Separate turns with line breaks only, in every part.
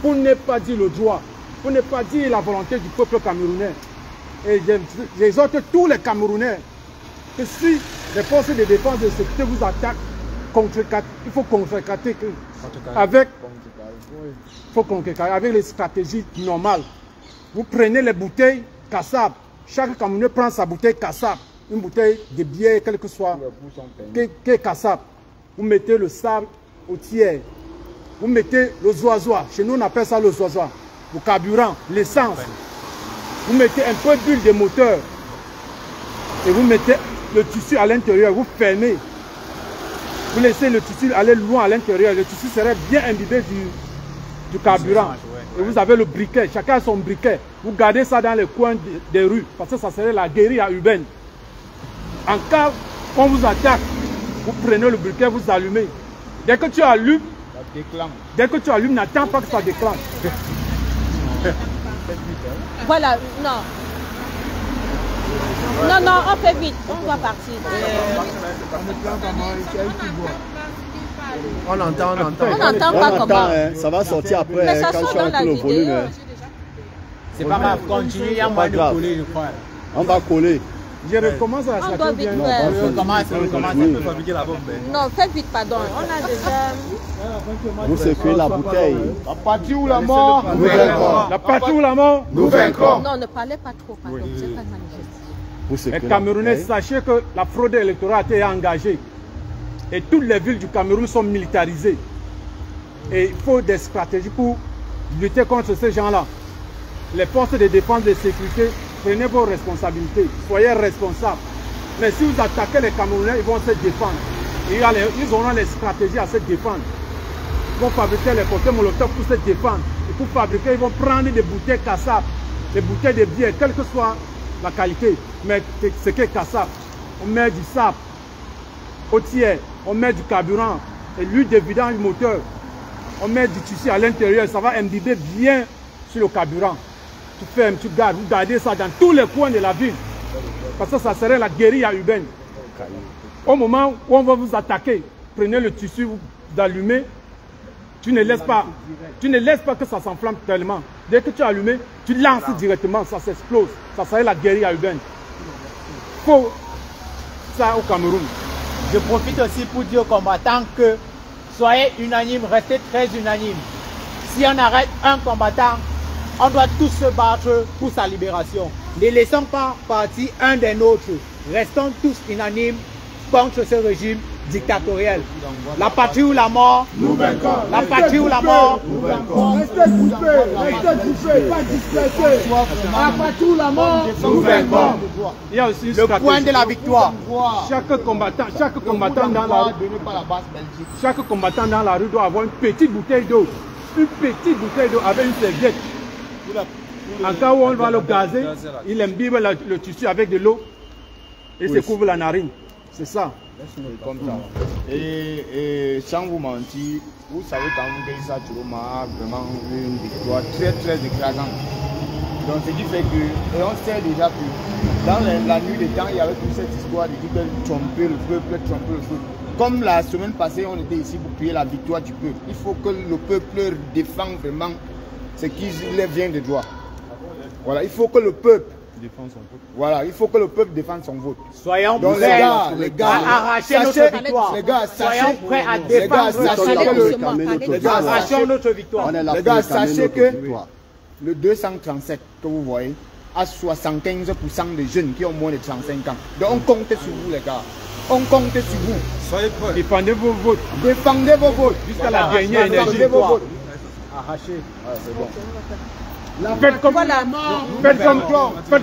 pour ne pas dire le droit, pour ne pas dire la volonté du peuple camerounais. Et j'exhorte tous les Camerounais que si les forces de défense et de sécurité vous attaquent, il faut contrecarrer avec les stratégies normales. Vous prenez les bouteilles Kassab. Chaque Camerounais prend sa bouteille Kassab. Une bouteille de bière, quelle que soit, que Kassab. Vous mettez le sable au tiers. Vous mettez le zoazoa. Chez nous, on appelle ça le zoazoa. Le carburant, l'essence. Vous mettez un peu d'huile de moteur. Et vous mettez le tissu à l'intérieur. Vous fermez. Vous laissez le tissu aller loin à l'intérieur. Le tissu serait bien imbibé du carburant. Et vous avez le briquet. Chacun a son briquet. Vous gardez ça dans les coins des rues. Parce que ça serait la guérilla urbaine. En cas on vous attaque, vous prenez le briquet, vous allumez. Dès que tu allumes, n'attends pas que ça déclenche.
Voilà, non. Non, on fait vite, on doit partir.
On entend.
On n'entend pas comment.
Ça va sortir après,
mais ça
quand
sort
tu as
dans la
le volume.
vidéo.
C'est pas grave, continue, il y a moins de coller, je crois.
On va coller.
Je recommence à
on doit vite faire.
On recommence, on peut fabriquer la bombe.
Non, faites vite, pardon. On a déjà...
Vous secouez la bouteille.
La patrie ou la mort, nous vaincrons.
La patrie ou la mort,
nous vaincrons.
Non, ne parlez pas trop, pardon. C'est pas manifeste.
Les Camerounais, sachez que la fraude électorale a été engagée. Et toutes les villes du Cameroun sont militarisées. Et il faut des stratégies pour lutter contre ces gens-là. Les forces de défense et de sécurité, prenez vos responsabilités. Soyez responsables. Mais si vous attaquez les Camerounais, ils vont se défendre. Ils auront les stratégies à se défendre. Ils vont fabriquer les cocktails Molotov pour se défendre. Et pour fabriquer, ils vont prendre des bouteilles Kassab, des bouteilles de bière, quelle que soit la qualité. Mais ce qui est Kassab, on met du sable au tiers, on met du carburant et l'huile de vidange du moteur. On met du tissu à l'intérieur, ça va imbiber bien sur le carburant. Tu fermes, tu gardes, vous gardez ça dans tous les coins de la ville. Parce que ça serait la guérilla urbaine. Au moment où on va vous attaquer, prenez le tissu, vous allumez, tu ne laisses pas que ça s'enflamme tellement. Dès que tu as allumé, tu lances directement, ça s'explose. Ça serait la guérilla urbaine. Il faut ça au Cameroun.
Je profite aussi pour dire aux combattants que soyez unanimes, restez très unanimes. Si on arrête un combattant, on doit tous se battre pour sa libération. Ne laissons pas partir un des nôtres. Restons tous unanimes contre ce régime dictatorial. La patrie ou la mort, nous vaincrons. La patrie ou la mort, nous vaincrons.
Restez groupés, pas dispersés. La patrie ou la mort, nous vaincrons.
Il y a aussi
le point de la victoire.
Chaque combattant dans la rue doit avoir une petite bouteille d'eau. Une petite bouteille d'eau avec une serviette. En cas où on va le gazer, il imbibe le tissu avec de l'eau et se couvre la narine. C'est ça.
Comme ça. Et sans vous mentir, vous savez quand vous gagnez ça, tu as vraiment une victoire très écrasante. Donc ce qui fait que, et on sait déjà que dans la nuit des temps, il y avait toute cette histoire de dire que tromper le peuple. Comme la semaine passée, on était ici pour prier la victoire du peuple. Il faut que le peuple défende vraiment ce qui vient de droit. Voilà, il faut que le peuple défende son vote. Voilà, il faut que le peuple défende son vote.
Soyons
prêts
à arracher notre victoire.
Les gars,
soyons prêts à défendre notre victoire.
Les gars, sachez que le 237 que vous voyez a 75% de jeunes qui ont moins de 35 ans. Donc on compte sur vous les gars. On compte sur vous.
Soyez prêts. Défendez vos votes.
Défendez vos votes.
Jusqu'à la dernière énergie.
Défendez vos votes.
Arraché.
C'est bon.
Faites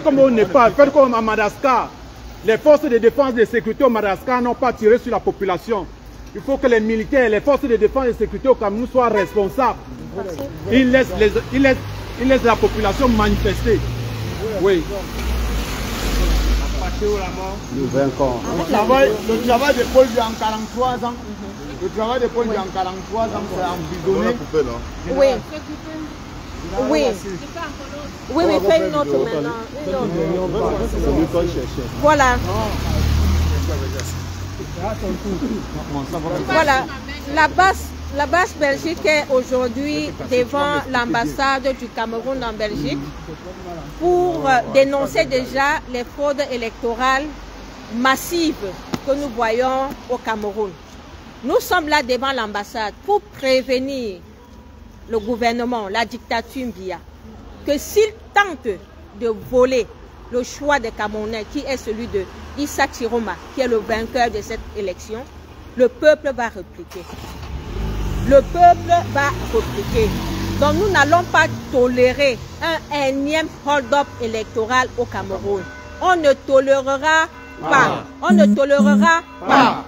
comme au Népal, faites comme à Madagascar. Les forces de défense et de sécurité au Madagascar n'ont pas tiré sur la population. Il faut que les militaires et les forces de défense et de sécurité au Cameroun soient responsables. Ils laissent la population manifester. Oui.
Nous vaincrons.
Le travail de Paul Biya en 43 ans. Le travail de Paul Biya en 43 ans, c'est emprisonné.
Oui. Oui. Oui, mais fais une autre maintenant. Voilà. Voilà. La base La base Belgique est aujourd'hui devant l'ambassade du Cameroun en Belgique pour dénoncer déjà les fraudes électorales massives que nous voyons au Cameroun. Nous sommes là devant l'ambassade pour prévenir le gouvernement, la dictature Biya, que s'il tente de voler le choix des Camerounais, qui est celui de Issa Chiroma, qui est le vainqueur de cette élection, le peuple va répliquer. Le peuple va répliquer. Donc nous n'allons pas tolérer un énième hold-up électoral au Cameroun. On ne tolérera pas. On ne tolérera pas.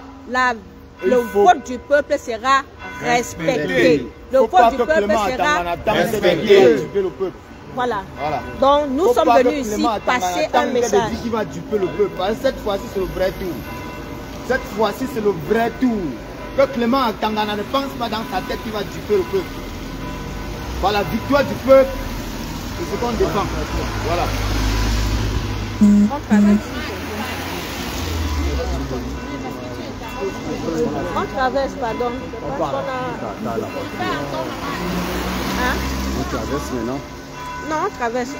Le vote du peuple sera respecté. Le vote du peuple sera respecté. Voilà. Donc nous sommes venus ici passer un message.
Qui va duper le peuple. Cette fois-ci c'est le vrai tour. Cette fois-ci c'est le vrai tour. Que Clément Tangana ne pense pas dans sa tête qu'il va duper le peuple. Par la victoire du peuple, c'est ce qu'on défend. Voilà.
On traverse, pardon.
On traverse maintenant.
Non, on traverse.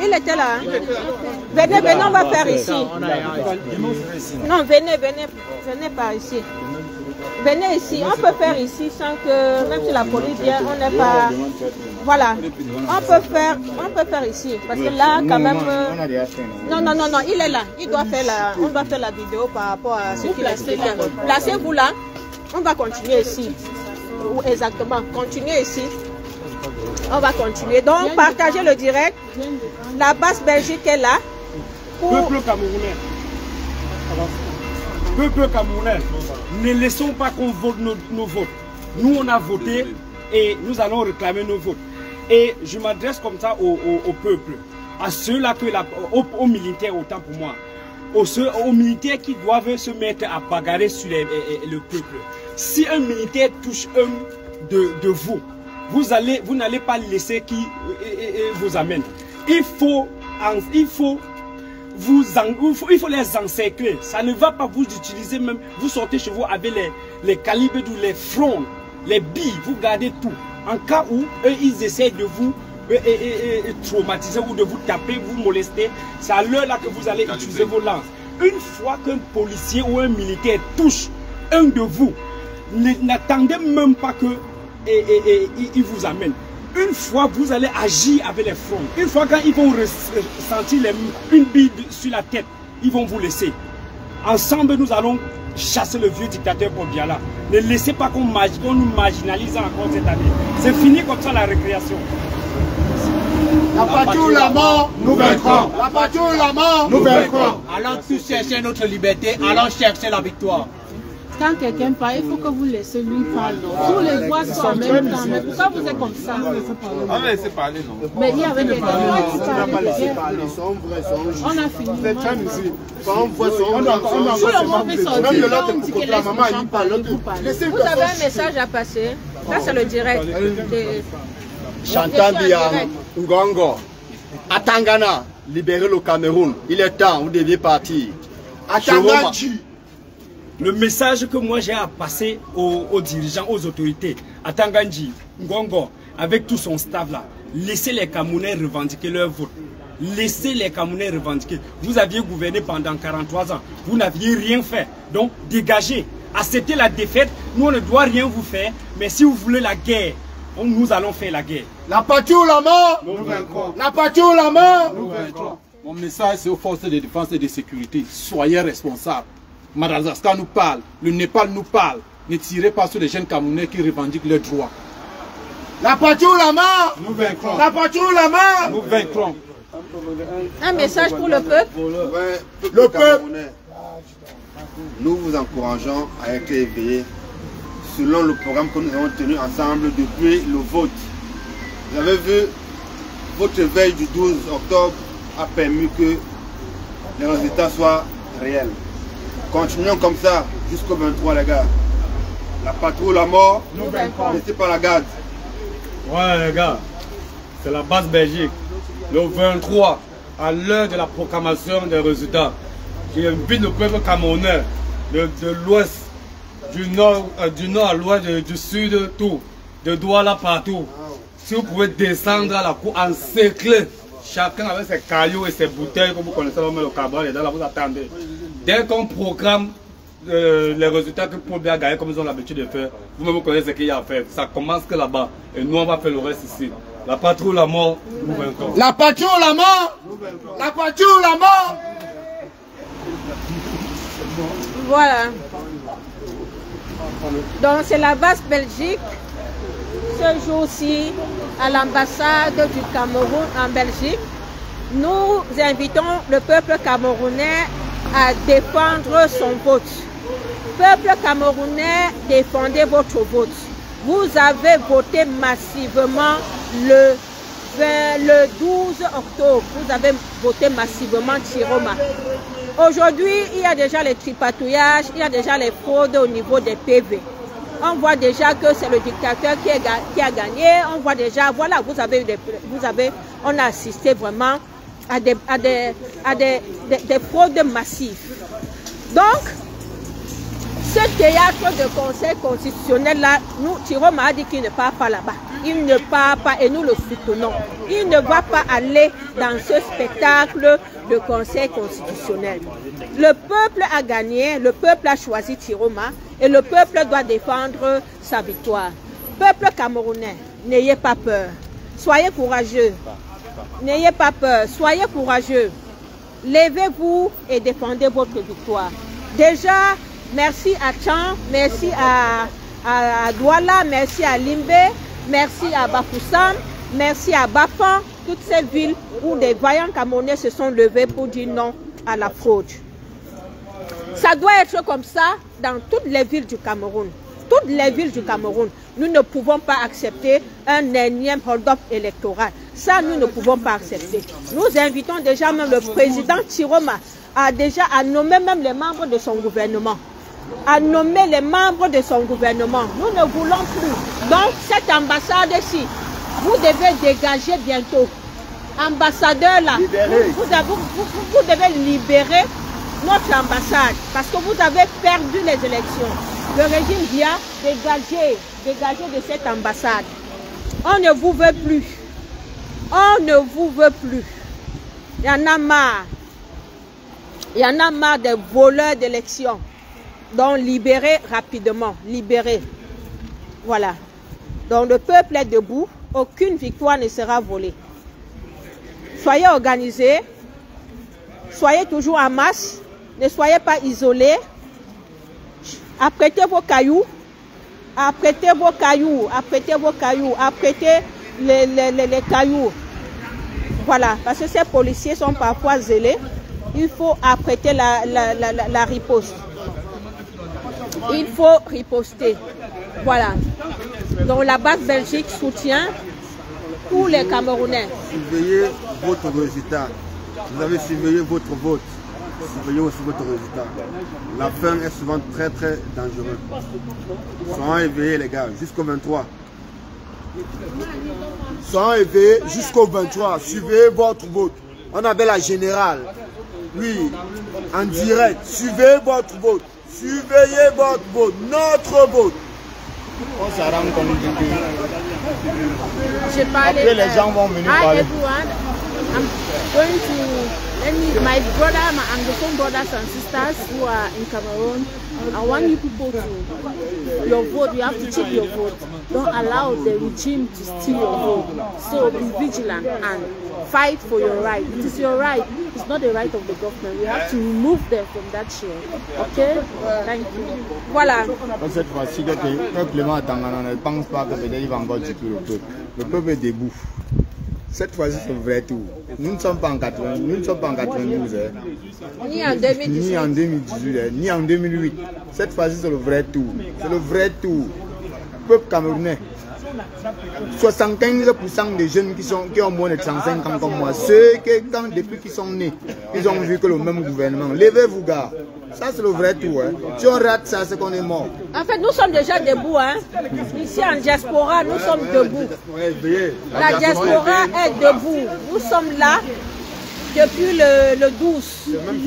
Il était là. Hein? Venez, on va faire ici. Non, venez par ici. Venez ici, on peut faire ici sans que, même si la police vient, on n'est pas... Voilà, on peut faire ici, parce que là, quand même... Non, il est là, on doit faire la vidéo par rapport à ce qu'il a expliqué. Placez-vous là, on va continuer ici. Exactement, continuez ici. On va continuer. Donc, partagez le direct. La base Belgique est là.
Peuple camerounais. Peuple camerounais, ne laissons pas qu'on vote nos votes. Nous, on a voté et nous allons réclamer nos votes. Et je m'adresse comme ça au peuple, à ceux-là, aux militaires, autant pour moi, aux militaires qui doivent se mettre à bagarrer sur le peuple. Si un militaire touche un de vous, vous n'allez pas laisser qui vous amène. Il faut les encercler. Ça ne va pas vous utiliser même. Vous sortez chez vous avec les calibres, les fronts, les billes. Vous gardez tout. En cas où eux, ils essaient de vous traumatiser ou de vous taper, vous molester, c'est à l'heure là que vous allez utiliser vos lances. Une fois qu'un policier ou un militaire touche un de vous, n'attendez même pas que il vous amène. Une fois, vous allez agir avec les fronts. Une fois, quand ils vont ressentir une bille sur la tête, ils vont vous laisser. Ensemble, nous allons chasser le vieux dictateur Biala. Ne laissez pas qu'on nous marginalise encore cette année. C'est fini comme ça la récréation.
La patrie ou la mort, nous vaincrons. La patrie ou la mort, nous vaincrons.
Allons tous chercher notre liberté, allons chercher la victoire.
Quand quelqu'un parle, il faut que vous laissez lui parler. Tous les voix sont en même temps. Mais pourquoi vous êtes comme ça?
On va laisser parler, non?
Mais il y avait des gens qui parlaient. On a fini.
Tout le monde veut sortir. On dit que laisse vous avez un message à passer. Là, c'est le direct.
Chantal Biya, Ngongo, à Tangana, libérez le Cameroun. Il est temps, vous deviez partir. À Tangana.
Le message que moi j'ai à passer aux dirigeants, aux autorités, à Tanganji, Ngongo, avec tout son staff là, laissez les Camerounais revendiquer leur vote. Laissez les Camerounais revendiquer. Vous aviez gouverné pendant 43 ans, vous n'aviez rien fait. Donc dégagez, acceptez la défaite. Nous on ne doit rien vous faire, mais si vous voulez la guerre, nous allons faire la guerre.
La patrie ou la mort, nous vaincrons. La patrie ou la mort, nous vaincrons.
Mon message c'est aux forces de défense et de sécurité. Soyez responsables. Madagascar nous parle, le Népal nous parle. Ne tirez pas sur les jeunes Camerounais qui revendiquent leurs droits.
La patrie ou la mort,
nous vaincrons.
La patrie ou la mort,
nous vaincrons.
Un message pour le peuple.
Le peuple.
Nous vous encourageons à être éveillés selon le programme que nous avons tenu ensemble depuis le vote. Vous avez vu, votre veille du 12 octobre a permis que les résultats soient réels. Continuons comme ça jusqu'au 23 les gars. La patrie ou la mort,
nous vaincrons.
Laissez pas la garde.
Ouais les gars, c'est la base Belgique. Le 23, à l'heure de la proclamation des résultats, j'invite le peuple camerounais de l'Ouest
du nord à l'ouest, du sud, tout. De Douala partout. Si vous pouvez descendre à la cour, encercler, chacun avec ses cailloux et ses bouteilles, comme vous connaissez, on met le cabral et là, vous attendez. Dès qu'on programme les résultats que Paul Biya a gagné, comme ils ont l'habitude de faire, vous-même vous connaissez ce qu'il y a à faire. Ça commence que là-bas. Et nous, on va faire le reste ici. La patrie ou la mort, nous vainquons.
La patrie ou la mort? La patrie ou la mort?
Voilà. Donc c'est la base Belgique. Ce jour-ci, à l'ambassade du Cameroun en Belgique, nous invitons le peuple camerounais à défendre son vote. Peuple camerounais, défendez votre vote. Vous avez voté massivement le 12 octobre. Vous avez voté massivement Chiroma. Aujourd'hui, il y a déjà les tripatouillages, il y a déjà les fraudes au niveau des PV. On voit déjà que c'est le dictateur qui a gagné. On voit déjà, voilà, on a assisté vraiment à des fraudes massives. Donc, ce théâtre de conseil constitutionnel là, nous, Chiroma a dit qu'il ne part pas là-bas. Il ne part pas et nous le soutenons. Il ne va pas aller dans ce spectacle de conseil constitutionnel. Le peuple a gagné, le peuple a choisi Chiroma et le peuple doit défendre sa victoire. Peuple camerounais, n'ayez pas peur. Soyez courageux. N'ayez pas peur. Soyez courageux. Levez-vous et défendez votre victoire. Déjà, merci à Tchan, merci à Douala, merci à Limbe, merci à Bafoussam, merci à Bafan, toutes ces villes où des vaillants Camerounais se sont levés pour dire non à la fraude. Ça doit être comme ça dans toutes les villes du Cameroun. Toutes les villes du Cameroun. Nous ne pouvons pas accepter un énième hold-up électoral. Ça, nous ne pouvons pas accepter. Nous invitons déjà même le président Chiroma à nommer même les membres de son gouvernement. À nommer les membres de son gouvernement. Nous ne voulons plus. Donc, cette ambassade-ci, vous devez dégager bientôt. Ambassadeur là, vous devez libérer notre ambassade parce que vous avez perdu les élections. Le régime Biya, dégagez de cette ambassade. On ne vous veut plus. On ne vous veut plus. Il y en a marre. Il y en a marre des voleurs d'élections. Donc libérez rapidement. Libérez. Voilà. Donc le peuple est debout. Aucune victoire ne sera volée. Soyez organisés. Soyez toujours en masse. Ne soyez pas isolés. Apprêtez vos cailloux. Apprêtez vos cailloux. Apprêtez vos cailloux. Apprêtez les cailloux. Voilà. Parce que ces policiers sont parfois zélés. Il faut apprêter la riposte. Il faut riposter. Voilà. Donc la base Belgique soutient tous les Camerounais.
Surveillez votre résultat. Vous avez surveillé votre vote. Surveillez aussi votre résultat. La fin est souvent très très dangereuse. Soyez éveillés les gars, jusqu'au 23.
Soyez éveillés jusqu'au 23. Surveillez votre vote. On avait la générale. Oui, en direct. Surveillez votre vote. Surveillez votre vote. Notre vote. On s'en rend compte que après les gens vont venir parler.
I'm going to my brother, my Anglophone brothers and sisters who are in Cameroon. I want you people to your vote. You have to check your vote. Don't allow the regime to steal your vote. So be vigilant and fight for your right. It is your right. It's not the right of the government. We have to remove them from that chair. Okay? Thank you.
Voilà.
Cette fois-ci, le peuple ne pense pas que peut-être il va encore tuer le peuple. Le peuple est debout. Cette fois-ci, c'est vrai tout. Nous ne sommes pas en 80, nous ne sommes pas en 92,
ni en 2018,
ni en 2018, ni en 2008. Cette fois-ci, c'est le vrai tour. C'est le vrai tour. Peuple camerounais. 75% des jeunes qui ont moins de 35 ans comme moi, ceux qui, depuis qu'ils sont nés, ils ont vu que le même gouvernement. Levez-vous, gars. Ça, c'est le vrai tour. Hein. Si on rate ça, c'est qu'on est mort.
En fait, nous sommes déjà debout. Hein. Ici, en diaspora, nous sommes debout. La diaspora est debout. Nous sommes là. depuis le 12.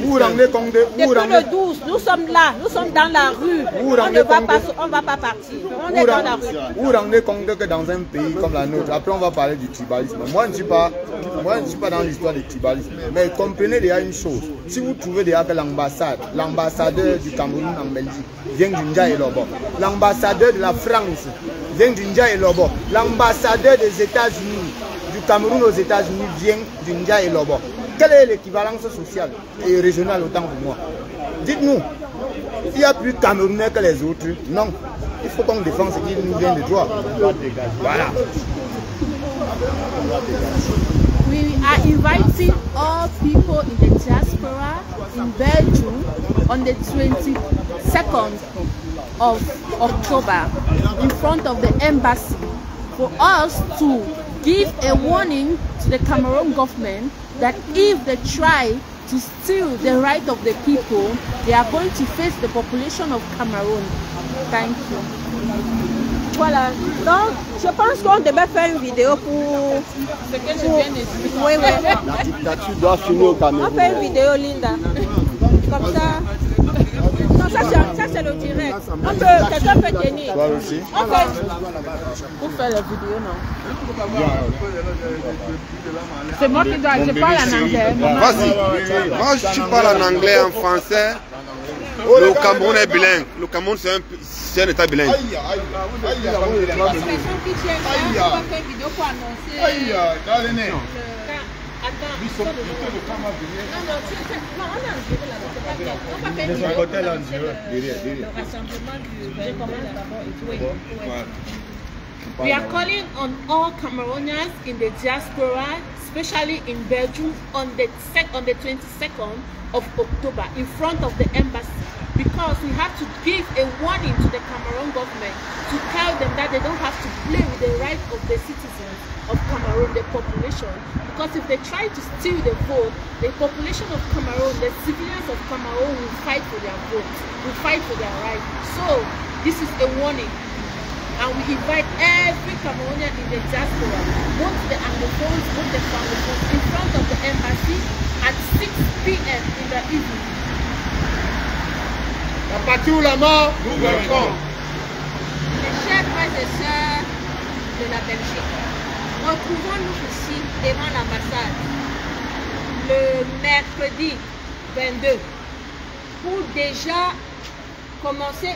Vous rendez compte de...
Depuis le 12, nous sommes là, nous sommes dans la rue. On ne va pas partir. On est dans la rue.
Vous vous rendez compte que dans un pays comme la nôtre, après on va parler du tribalisme. Moi, je ne suis pas dans l'histoire du tribalisme. Mais comprenez déjà une chose. Si vous trouvez déjà que l'ambassadeur du Cameroun en Belgique vient d'India et Lobo, l'ambassadeur de la France vient d'India et Lobo, l'ambassadeur des États-Unis, du Cameroun aux États-Unis vient d'India et Lobo. Quelle est l'équivalence sociale et régionale autant pour moi? Dites-nous, il n'y a plus Camerounais que les autres? Non. Il faut qu'on défende ce qui nous vient de droit. Voilà.
We are inviting all people in the diaspora in Belgium on the 22nd of October in front of the embassy for us to give a warning to the Cameroon government that if they try to steal the right of the people, they are going to face the population of Cameroon. Thank you.
Voilà. Donc, je pense qu'on devait faire une vidéo pour...
Ce que je viens de dire.
Oui, oui.
La dictature doit finir au Cameroun.
On fait une vidéo, Linda. Comme ça. Non, ça c'est le direct. Quelqu'un peut tenir.
Toi aussi.
Pour faire la vidéo, non. C'est moi qui dois... Je parle en anglais.
Vas-y. Moi, je parle en anglais, en français. Le Cameroun est bilingue. Le Cameroun, c'est un état bilingue.
We are calling on all Cameroonians in the diaspora, especially in Belgium, on the 22nd of October in front of the embassy, because we have to give a warning to the Cameroon government to tell them that they don't have to play with the rights of the citizens of Cameroon, the population, because if they try to steal the vote, the population of Cameroon, the civilians of Cameroon will fight for their votes, will fight for their rights. So this is a warning. And we invite every Cameroonian in the diaspora, both the Anglophones, both the Francophones, in front of the embassy at 6 p.m. in the evening.
La patrie ou la mort, nous vaincrons.
Mes chers frères et sœurs de la Belgique, retrouvons-nous ici devant l'ambassade le mercredi 22 pour déjà commencer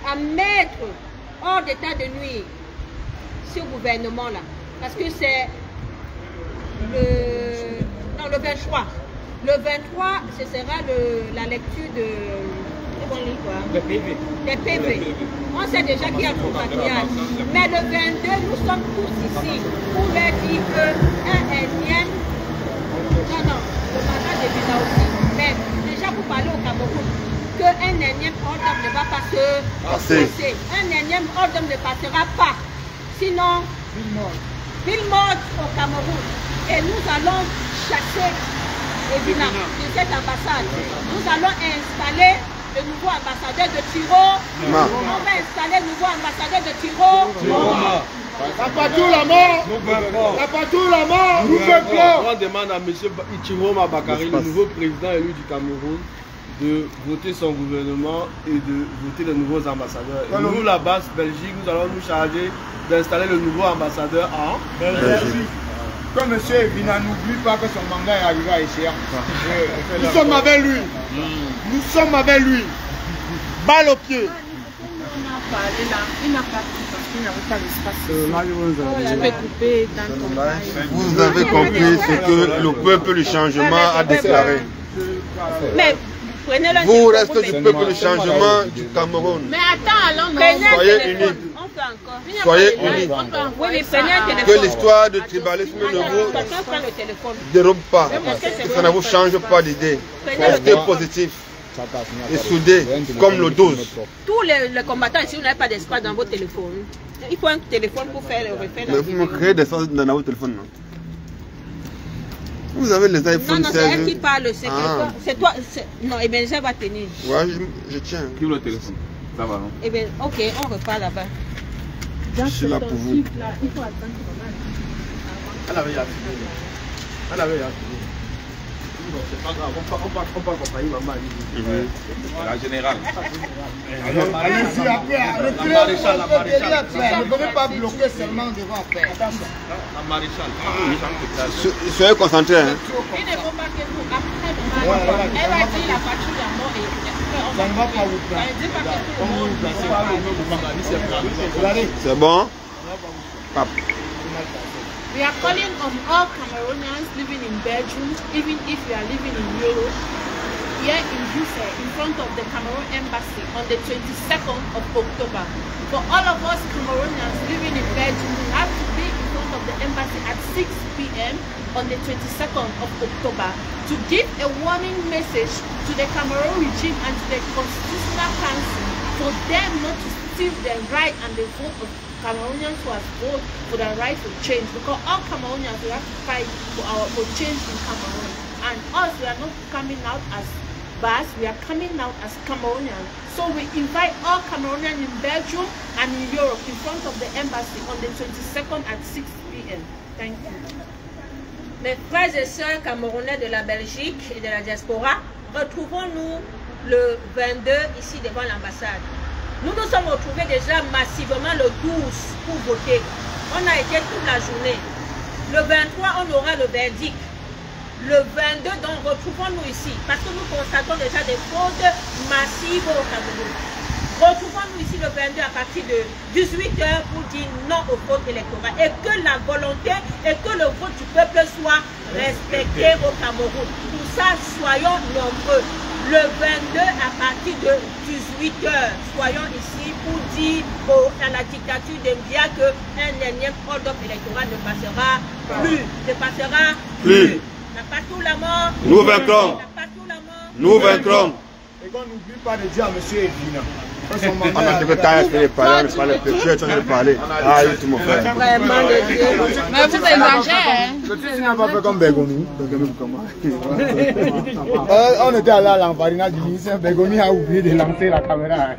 à mettre hors d'état de nuire ce gouvernement-là. Parce que c'est le 23. Le 23, ce sera la lecture des PV. On sait déjà qu'il y a le compatriote. Mais le 22, nous sommes tous ici pour leur dire qu'un énième... Non, le mandat de visa aussi. Mais déjà pour parler au Cameroun, qu'un énième ordre ne va pas se passer. Un énième ordre ne passera pas. Sinon, ville morte au Cameroun. Et nous allons chasser évidemment de cette ambassade. Nous allons installer le nouveau ambassadeur de Tiro. On va installer le nouveau ambassadeur de Tiro.
La patrie ou la mort, la patrie ou la mort, nous vaincrons.
On demande à M. Ichiro Mabakari, le nouveau président élu du Cameroun, de voter son gouvernement et de voter les nouveaux ambassadeurs. Et nous, la base Belgique, nous allons nous charger d'installer le nouveau ambassadeur en Belgique.
Que M. Evina n'oublie pas que son mandat est arrivé à échéance. Nous sommes avec lui. Nous sommes avec lui. Balle au pied.
Vous avez compris ce que le peuple du changement a déclaré.
Mais
vous restez du peuple du changement du Cameroun.
Mais attends,
soyez unis. Soyez unis. Que l'histoire du tribalisme ne vous dérobe pas. Que ça ne vous change pas d'idée. Restez positif et soudés comme le 12.
Tous les combattants ici, vous n'avez pas d'espace dans vos téléphones. Il faut un téléphone pour faire le reflet.
Mais vous me créez des espaces dans votre téléphone, non? Vous avez les iPhone 16.
Non, c'est elle qui parle. C'est toi. Non, eh bien, ça va tenir.
Ouais, je tiens.
Qui le téléphone? Ça va, non?
Eh bien, ok, on repart là-bas.
Je suis là pour vous.
On avait la fini. On avait la fini. C'est pas grave, on peut accompagner maman.
La générale.
Allez-y, après, retirez la maréchale. Ne pouvez pas bloquer seulement devant faire.
La maréchale.
Soyez concentrés. Hein.
Il ne faut pas que vous, après, elle va dire la patrouille à mort et
ça ne va pas vous plaire.
C'est bon?
We are calling on all Cameroonians living in Belgium, even if you are living in Europe, here in Brussels, in front of the Cameroon Embassy on the 22nd of October. For all of us Cameroonians living in Belgium, we have to be in front of the embassy at 6 p.m. on the 22nd of October to give a warning message to the Cameroon regime and to the Constitutional Council for them not to steal the right and the vote of Cameroonians who have voted for the right to change, because all Cameroonians, we have to fight for change in Cameroon. And us, we are not coming out as Bas, we are coming out as Cameroonians. So we invite all Cameroonians in Belgium and in Europe in front of the embassy on the 22nd at 6 p.m. Thank you.
Mes frères et sœurs camerounais de la Belgique et de la diaspora, retrouvons-nous le 22 ici devant l'ambassade. Nous nous sommes retrouvés déjà massivement le 12 pour voter. On a été toute la journée. Le 23, on aura le verdict. Le 22, donc, retrouvons-nous ici. Parce que nous constatons déjà des fraudes massives au Cameroun. Retrouvons-nous ici le 22 à partir de 18 h pour dire non au vote électoral. Et que la volonté et que le vote du peuple soit respecté au Cameroun. Pour ça, soyons nombreux. Le 22 à partir de 18 h, soyons ici pour dire à la dictature d'Embia qu'un énième ordre électoral ne passera plus. Ne passera plus. La partout la mort.
Nous vaincrons.
La partout la mort.
Nous vaincrons.
Et qu'on n'oublie pas de dire à M. Evina.
On a dit que quand il fallait parler, on parlait plus. Tu es en train de parler. Ah, oui, tout mon frère.
Vraiment de Dieu. Mais vous exagérez.
Tu n'as pas fait comme Begoni. On était allé à l'envarinage du ministère. Begoni a oublié de lancer la caméra.